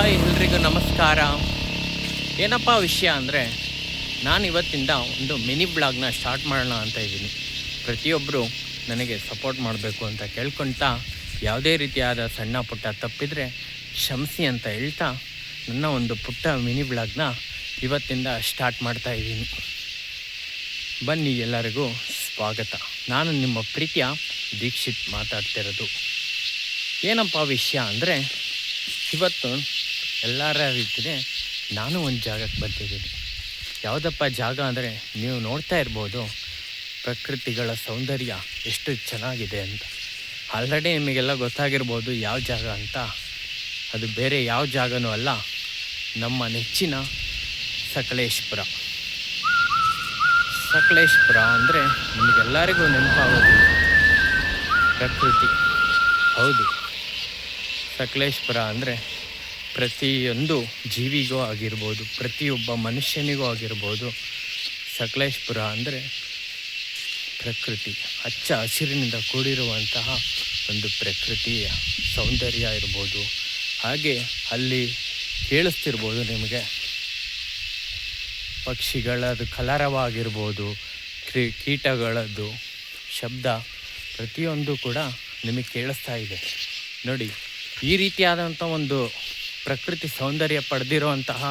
Hi ಎಲ್ರಿಗೂ ನಮಸ್ಕಾರ. ಏನಪ್ಪ ವಿಷಯ ಅಂದರೆ, ನಾನು ಇವತ್ತಿಂದ ಒಂದು ಮಿನಿ ಬ್ಲಾಗ್ನ ಸ್ಟಾರ್ಟ್ ಮಾಡೋಣ ಅಂತ ಇದ್ದೀನಿ. ಪ್ರತಿಯೊಬ್ಬರು ನನಗೆ ಸಪೋರ್ಟ್ ಮಾಡಬೇಕು ಅಂತ ಕೇಳ್ಕೊಳ್ತಾ, ಯಾವುದೇ ರೀತಿಯಾದ ಸಣ್ಣ ಪುಟ್ಟ ತಪ್ಪಿದರೆ ಕ್ಷಮಿಸಿ ಅಂತ ಹೇಳ್ತಾ ನನ್ನ ಒಂದು ಪುಟ್ಟ ಮಿನಿ ಬ್ಲಾಗ್ನ ಇವತ್ತಿಂದ ಸ್ಟಾರ್ಟ್ ಮಾಡ್ತಾ ಇದ್ದೀನಿ. ಬನ್ನಿ, ಎಲ್ಲರಿಗೂ ಸ್ವಾಗತ. ನಾನು ನಿಮ್ಮ ಪ್ರೀತಿಯ ದೀಕ್ಷಿತ್ ಮಾತಾಡ್ತಿರೋದು. ಏನಪ್ಪ ವಿಷಯ ಅಂದರೆ, ಇವತ್ತು ಎಲ್ಲರ ರೀತಿಯೇ ನಾನು ಒಂದು ಜಾಗಕ್ಕೆ ಬಂದಿದ್ದೀನಿ. ಯಾವುದಪ್ಪ ಜಾಗ ಅಂದರೆ, ನೀವು ನೋಡ್ತಾ ಇರ್ಬೋದು ಪ್ರಕೃತಿಗಳ ಸೌಂದರ್ಯ ಎಷ್ಟು ಚೆನ್ನಾಗಿದೆ ಅಂತ. ಆಲ್ರೆಡಿ ನಿಮಗೆಲ್ಲ ಗೊತ್ತಾಗಿರ್ಬೋದು ಯಾವ ಜಾಗ ಅಂತ. ಅದು ಬೇರೆ ಯಾವ ಜಾಗನೂ ಅಲ್ಲ, ನಮ್ಮ ನೆಚ್ಚಿನ ಸಕಲೇಶಪುರ. ಸಕಲೇಶಪುರ ಅಂದರೆ ನಿಮಗೆಲ್ಲರಿಗೂ ನೆನಪಾಗೋದು ಪ್ರಕೃತಿ. ಹೌದು, ಸಕಲೇಶಪುರ ಅಂದರೆ ಪ್ರತಿಯೊಂದು ಜೀವಿಗೂ ಆಗಿರ್ಬೋದು, ಪ್ರತಿಯೊಬ್ಬ ಮನುಷ್ಯನಿಗೂ ಆಗಿರ್ಬೋದು, ಸಕಲೇಶಪುರ ಅಂದರೆ ಪ್ರಕೃತಿ, ಹಚ್ಚ ಹಸಿರಿನಿಂದ ಕೂಡಿರುವಂತಹ ಒಂದು ಪ್ರಕೃತಿಯ ಸೌಂದರ್ಯ ಇರ್ಬೋದು. ಹಾಗೆ ಅಲ್ಲಿ ಕೇಳಿಸ್ತಿರ್ಬೋದು ನಿಮಗೆ ಪಕ್ಷಿಗಳದ್ದು ಕಲರವಾಗಿರ್ಬೋದು, ಕೀಟಗಳದ್ದು ಶಬ್ದ, ಪ್ರತಿಯೊಂದು ಕೂಡ ನಿಮಗೆ ಕೇಳಿಸ್ತಾ ಇದೆ. ನೋಡಿ, ಈ ರೀತಿಯಾದಂಥ ಒಂದು ಪ್ರಕೃತಿ ಸೌಂದರ್ಯ ಪಡೆದಿರುವಂತಹ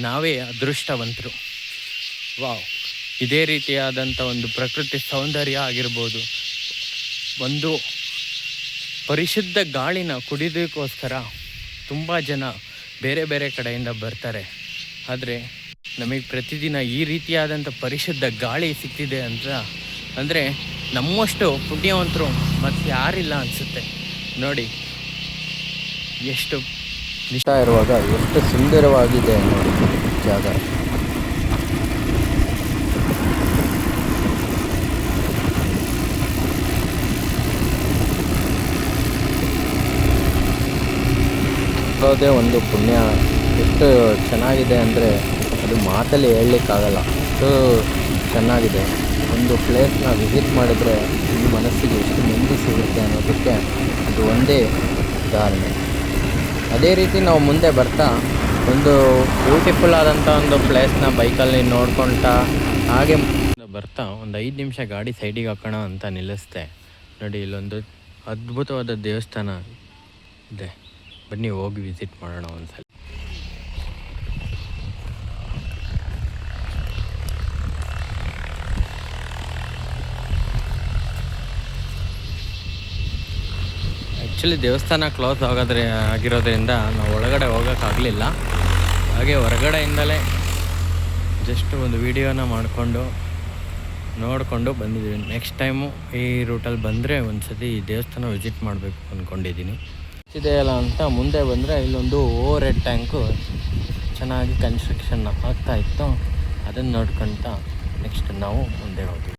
ನಾವೇ ಅದೃಷ್ಟವಂತರು. ವಾವ್, ಇದೇ ರೀತಿಯಾದಂಥ ಒಂದು ಪ್ರಕೃತಿ ಸೌಂದರ್ಯ ಆಗಿರ್ಬೋದು, ಒಂದು ಪರಿಶುದ್ಧ ಗಾಳಿನ ಕುಡಿಯೋದಕ್ಕೋಸ್ಕರ ತುಂಬ ಜನ ಬೇರೆ ಬೇರೆ ಕಡೆಯಿಂದ ಬರ್ತಾರೆ. ಆದರೆ ನಮಗೆ ಪ್ರತಿದಿನ ಈ ರೀತಿಯಾದಂಥ ಪರಿಶುದ್ಧ ಗಾಳಿ ಸಿಗ್ತಿದೆ ಅಂತ ಅಂದರೆ ನಮ್ಮಷ್ಟು ಪುಣ್ಯವಂತರು ಮತ್ತು ಯಾರಿಲ್ಲ ಅನಿಸುತ್ತೆ. ನೋಡಿ, ಎಷ್ಟು ನಿಷ್ಠ ಇರುವಾಗ ಎಷ್ಟು ಸುಂದರವಾಗಿದೆ ನೋಡಿ ಜಾಗ. ಅದೇ ಒಂದು ಪುಣ್ಯ ಎಷ್ಟು ಚೆನ್ನಾಗಿದೆ ಅಂದರೆ ಅದು ಮಾತಲ್ಲಿ ಹೇಳಲಿಕ್ಕಾಗಲ್ಲ, ಅಷ್ಟು ಚೆನ್ನಾಗಿದೆ. ಒಂದು ಪ್ಲೇಸ್ನ ವಿಸಿಟ್ ಮಾಡಿದರೆ ನಿಮ್ಮ ಮನಸ್ಸಿಗೆ ಎಷ್ಟು ನೆಮ್ಮದಿ ಸಿಗುತ್ತೆ ಅನ್ನೋದಕ್ಕೆ ಅದು ಒಂದೇ ಉದಾಹರಣೆ. ಅದೇ ರೀತಿ ನಾವು ಮುಂದೆ ಬರ್ತಾ ಒಂದು ಬ್ಯೂಟಿಫುಲ್ ಆದಂಥ ಒಂದು ಪ್ಲೇಸ್ನ ಬೈಕಲ್ಲಿ ನೋಡ್ಕೊಳ್ತಾ ಹಾಗೆ ಬರ್ತಾ ಒಂದು 5 ನಿಮಿಷ ಗಾಡಿ ಸೈಡಿಗೆ ಹಾಕೋಣ ಅಂತ ನಿಲ್ಲಿಸ್ದೆ. ನೋಡಿ, ಇಲ್ಲೊಂದು ಅದ್ಭುತವಾದ ದೇವಸ್ಥಾನ ಇದೆ. ಬನ್ನಿ ಹೋಗಿ ವಿಸಿಟ್ ಮಾಡೋಣ ಒಂದ್ಸಲ. ಆ್ಯಕ್ಚುಲಿ ದೇವಸ್ಥಾನ ಕ್ಲೋಸ್ ಆಗಿರೋದ್ರಿಂದ ನಾವು ಒಳಗಡೆ ಹೋಗೋಕ್ಕಾಗಲಿಲ್ಲ. ಹಾಗೆ ಹೊರಗಡೆಯಿಂದಲೇ ಜಸ್ಟ್ ಒಂದು ವಿಡಿಯೋನ ನೋಡಿಕೊಂಡು ಬಂದಿದ್ದೀವಿ. ನೆಕ್ಸ್ಟ್ ಟೈಮು ಈ ರೂಟಲ್ಲಿ ಬಂದರೆ ಒಂದು ಸತಿ ಈ ದೇವಸ್ಥಾನ ವಿಸಿಟ್ ಮಾಡಬೇಕು ಅಂದ್ಕೊಂಡಿದ್ದೀನಿ. ಇದೆಯಲ್ಲ ಅಂತ ಮುಂದೆ ಬಂದರೆ ಇಲ್ಲೊಂದು ಓವರ್ ಹೆಡ್ ಟ್ಯಾಂಕು ಚೆನ್ನಾಗಿ ಕನ್ಸ್ಟ್ರಕ್ಷನ್ ಆಗ್ತಾ ಇತ್ತು. ಅದನ್ನು ನೋಡ್ಕೊಳ್ತಾ ನೆಕ್ಸ್ಟ್ ನಾವು ಮುಂದೆ ಹೋಗ್ತೀವಿ.